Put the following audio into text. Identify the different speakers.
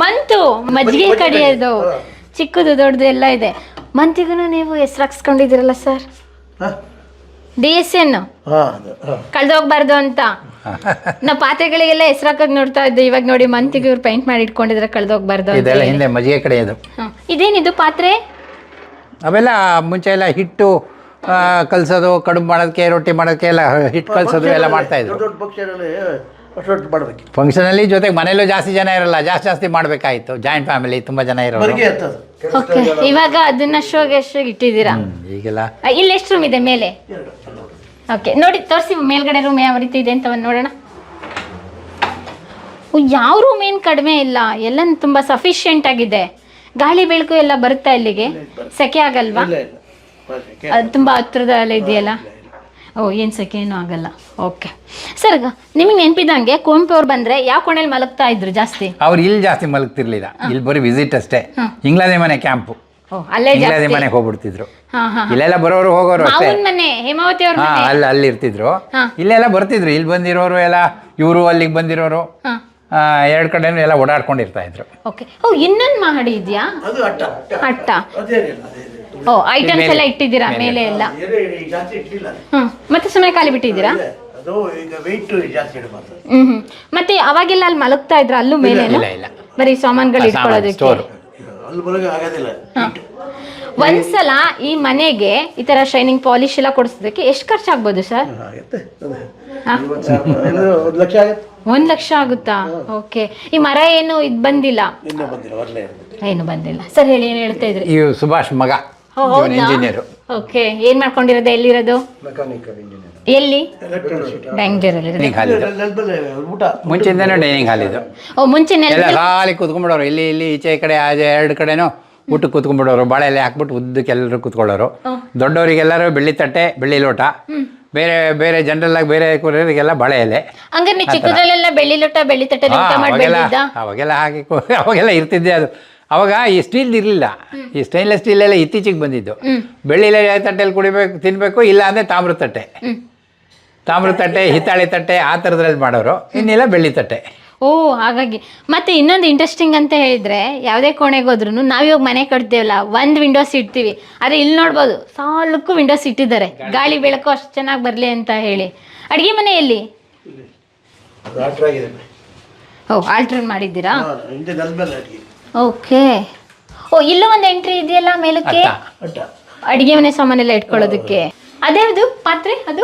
Speaker 1: Month ಮಜ್ಜಿಗೆ ಕಡಿಯೋದು ಚಿಕ್ಕದು ದೊಡ್ಡದು ಎಲ್ಲ ಇದೆ. ಮಂತಿಗೂ ನೀವು ಹೆಸರು ಹಾಕ್ಸ್ಕೊಂಡಿದ್ದೀರಲ್ಲ ಸರ್, DSN ಕಳ್ದೋಗ್ಬಾರ್ದು ಅಂತ. ನಾವು ಪಾತ್ರೆಗಳಿಗೆಲ್ಲ ಹೆಸರು ಹಾಕಕ್ ನೋಡ್ತಾ ಇದ್ದೆ, ಇವಾಗ ನೋಡಿ ಮಂತಿಗೆ ಇವ್ರು ಪೇಂಟ್ ಮಾಡಿ ಇಟ್ಕೊಂಡಿದ್ರೆ ಕಳ್ದೋಗ್ಬಾರ್ದು.
Speaker 2: ಇದೆಲ್ಲ ಹಿಂದೆ ಮಜ್ಜಿಗೆ ಕಡೆಯೋದು.
Speaker 1: ಇದೇನಿದು ಪಾತ್ರೆ?
Speaker 2: ಅವೆಲ್ಲ ಮುಂಚೆ ಎಲ್ಲ ಹಿಟ್ಟು ಕಲಸೋದು, ಕಡುಬು ಮಾಡೋದಕ್ಕೆ, ರೊಟ್ಟಿ ಮಾಡೋದಕ್ಕೆ ಎಲ್ಲ ಹಿಟ್ಟು ಕಲಸೋದು ಎಲ್ಲ ಮಾಡ್ತಾ ಇದ್ರು. ಫಂಕ್ಷನಲ್ಲಿ ಜೊತೆಗೆ ಮನೇಲೂ ಜಾಸ್ತಿ ಜನ ಇರಲ್ಲ, ಜಾಸ್ತಿ ಮಾಡಬೇಕಾಯಿತು. ಜಾಯಿಂಟ್ ಫ್ಯಾಮಿಲಿ ತುಂಬ ಜನ ಇರೋರು.
Speaker 1: ಓಕೆ, ಇವಾಗ ಅದನ್ನ ಶೋಗೆ ಇಟ್ಟಿದ್ದೀರಾ?
Speaker 2: ಈಗೆಲ್ಲ
Speaker 1: ಇಲ್ಲಿ ಎಷ್ಟು ರೂಮ್ ಇದೆ ಮೇಲೆ? ಓಕೆ, ನೋಡಿ ತೋರಿಸಿ ಮೇಲ್ಗಡೆ ರೂಮ್ ಯಾವ ರೀತಿ ಇದೆ ಅಂತ ಒಂದು ನೋಡೋಣ. ಯಾವ ರೂಮ್ ಏನು ಕಡಿಮೆ ಇಲ್ಲ, ಎಲ್ಲ ತುಂಬ ಸಫಿಷಿಯೆಂಟ್ ಆಗಿದೆ. ಗಾಳಿ ಬೆಳಕು ಎಲ್ಲ ಬರುತ್ತಾ ಇಲ್ಲಿಗೆ? ಸೆಕೆ ಆಗಲ್ವಾ? ಅದು ತುಂಬ ಹತ್ರದಲ್ಲೇ ಇದೆಯಲ್ಲ. ಏನು ಸೆಕೆ ಏನೂ ಆಗಲ್ಲ. ಓಕೆ ಸರ್, ನಿಮಗೆ ನೆನಪಿದಂಗೆ ಕುವೆಂಪು ಅವ್ರು ಬಂದರೆ ಯಾವ ಕೋಣೆಯಲ್ಲಿ ಮಲಗ್ತಾ ಇದ್ರು ಜಾಸ್ತಿ?
Speaker 2: ಅವ್ರು ಇಲ್ಲಿ ಜಾಸ್ತಿ ಮಲಗ್ತಿರ್ಲಿಲ್ಲ, ಇಲ್ಲಿ ಬರೀ ವಿಸಿಟ್ ಅಷ್ಟೇ. ಇಂಗ್ಲಾದಿ ಮನೆ ಕ್ಯಾಂಪು,
Speaker 1: ಅಲ್ಲೇ
Speaker 2: ಇಂಗ್ಲಾದಿ ಮನೆಗೆ ಹೋಗ್ಬಿಡ್ತಿದ್ರು. ಇಲ್ಲೆಲ್ಲ ಬರೋರು ಹೋಗೋರು ಅಷ್ಟೇ.
Speaker 1: ಮನೆ ಹೇಮಾವತಿ ಅವ್ರ
Speaker 2: ಅಲ್ಲಿ ಇರ್ತಿದ್ರು. ಇಲ್ಲೆಲ್ಲ ಬರ್ತಿದ್ರು, ಇಲ್ಲಿ ಬಂದಿರೋರು ಎಲ್ಲ, ಇವರು ಅಲ್ಲಿಗೆ ಬಂದಿರೋರು, ಎರಡು ಕಡೆನೂ ಎಲ್ಲ ಓಡಾಡ್ಕೊಂಡಿರ್ತಾ ಇದ್ರು.
Speaker 1: ಓಕೆ, ಇನ್ನೊಂದು ಮಹಡಿ ಇದೆಯಾ? ಅಟ್ಟ. ಐಟಮ್ಸ್ ಎಲ್ಲ ಇಟ್ಟಿದ್ದೀರಾ ಮೇಲೆ ಎಲ್ಲ? ಮತ್ತೆ ಸುಮ್ಮನೆ ಖಾಲಿ ಬಿಟ್ಟಿದ್ದೀರಾ? ಮತ್ತೆ ಅವಾಗೆಲ್ಲ ಅಲ್ಲಿ ಮಲಗ್ತಾ ಇದ್ರ? ಅಲ್ಲೂ ಮೇಲೆ ಬರೀ ಸಾಮಾನುಗಳು ಇಟ್ಕೊಳ್ಳೋದಕ್ಕೆ. ಒಂದ್ಸಲ ಈ ಮನೆಗೆ ಈ ತರ ಶೈನಿಂಗ್ ಪಾಲಿಶ್ ಎಲ್ಲ ಕೊಡಿಸೋದಕ್ಕೆ ಎಷ್ಟು ಖರ್ಚಾಗ್ಬೋದು ಸರ್? 1 ಲಕ್ಷ ಆಗುತ್ತಾ? ಓಕೆ, ಈ ಮರ ಏನು ಇದು ಬಂದಿಲ್ಲ? ಏನು ಬಂದಿಲ್ಲ. ಸರ್ ಹೇಳಿ, ಏನು ಹೇಳ್ತಾ ಇದ್ರಿ?
Speaker 2: ಈ ಸುಭಾಷ್ ಮಗ ಇಂಜಿನಿಯರ್.
Speaker 1: ಓಕೆ, ಏನ್ ಮಾಡ್ಕೊಂಡಿರೋದು? ಎಲ್ಲಿರೋದು? ಎಲ್ಲಿ? ಬೆಂಗಳೂರಲ್ಲಿ.
Speaker 2: ಮುಂಚೆಯಿಂದನೂ ಡೈನಿಂಗ್ ಹಾಲ್ ಇದು.
Speaker 1: ಮುಂಚೆನೆ
Speaker 2: ಎಲ್ಲ ಖಾಲಿ ಕೂತ್ಕೊಂಡ್ಬಿಡೋರು, ಇಲ್ಲಿ ಈಚೆ ಈ ಕಡೆ ಎರಡು ಕಡೆನೂ ಊಟಕ್ಕೆ ಕೂತ್ಕೊಂಡ್ಬಿಡೋರು. ಬಾಳೆ ಎಲೆ ಹಾಕ್ಬಿಟ್ಟು ಉದ್ದಕ್ಕೆ ಎಲ್ಲರೂ ಕೂತ್ಕೊಳ್ಳೋರು. ದೊಡ್ಡವರಿಗೆಲ್ಲರೂ ಬೆಳ್ಳಿ ತಟ್ಟೆ, ಬೆಳ್ಳಿ ಲೋಟ. ಬೇರೆ ಬೇರೆ ಜನರಲ್ ಆಗಿ ಬೇರೆ ಕೂರಿಗೆಲ್ಲ ಬಾಳೆ ಎಲೆ.
Speaker 1: ಹಂಗಾರೆ ಚಿಕ್ಕದ್ರಲ್ಲೆಲ್ಲ ಬೆಳ್ಳಿ ಲೋಟ, ಬೆಳ್ಳಿ ತಟ್ಟೆ
Speaker 2: ಅವಾಗೆಲ್ಲ ಹಾಕಿ ಅವಾಗೆಲ್ಲ ಇರ್ತಿದ್ದೆ. ಅದು ಅವಾಗ ಈ ಸ್ಟೀಲ್ ಇರಲಿಲ್ಲ, ಈ ಸ್ಟೈನ್ಲೆಸ್ ಸ್ಟೀಲ್ ಎಲ್ಲ ಇತ್ತೀಚೆಗೆ ಬಂದಿದ್ದು. ಬೆಳ್ಳಿ ತಟ್ಟೆಯಲ್ಲಿ ಕುಡಿಬೇಕು, ತಿನ್ನಬೇಕು. ಇಲ್ಲ ಅಂದರೆ ತಾಮ್ರದ ತಟ್ಟೆ, ಹಿತ್ತಾಳೆ ತಟ್ಟೆ, ಆ ಥರದ್ರಲ್ಲಿ ಮಾಡೋರು. ಇನ್ನೆಲ್ಲ ಬೆಳ್ಳಿ ತಟ್ಟೆ.
Speaker 1: ಹಾಗಾಗಿ ಮತ್ತೆ ಇನ್ನೊಂದು ಇಂಟ್ರೆಸ್ಟಿಂಗ್ ಅಂತ ಹೇಳಿದ್ರೆ, ಯಾವುದೇ ಕೋಣೆಗೆ ಹೋದ್ರು ನಾವಿವಾಗ ಮನೆ ಕಟ್ತೇವಲ್ಲ, ಒಂದು ವಿಂಡೋಸ್ ಇಡ್ತೀವಿ. ಆದರೆ ಇಲ್ಲಿ ನೋಡ್ಬೋದು, ಸಾಲಕ್ಕೂ ವಿಂಡೋಸ್ ಇಟ್ಟಿದ್ದಾರೆ, ಗಾಳಿ ಬೆಳಕು ಅಷ್ಟು ಚೆನ್ನಾಗಿ ಬರಲಿ ಅಂತ ಹೇಳಿ. ಅಡುಗೆ ಮನೆಯಲ್ಲಿ ಆಲ್ಟ್ರೇಟ್ ಮಾಡಿದ್ದೀರಾ? ಓಕೆ. ಇಲ್ಲೂ ಒಂದು ಎಂಟ್ರಿ ಇದೆಯಲ್ಲ ಮೇಲಕ್ಕೆ, ಅಡುಗೆ ಮನೆ ಸಾಮಾನೆಲ್ಲ ಇಟ್ಕೊಳ್ಳೋದಕ್ಕೆ. ಅದ್ಯಾವುದು ಪಾತ್ರೆ? ಅದು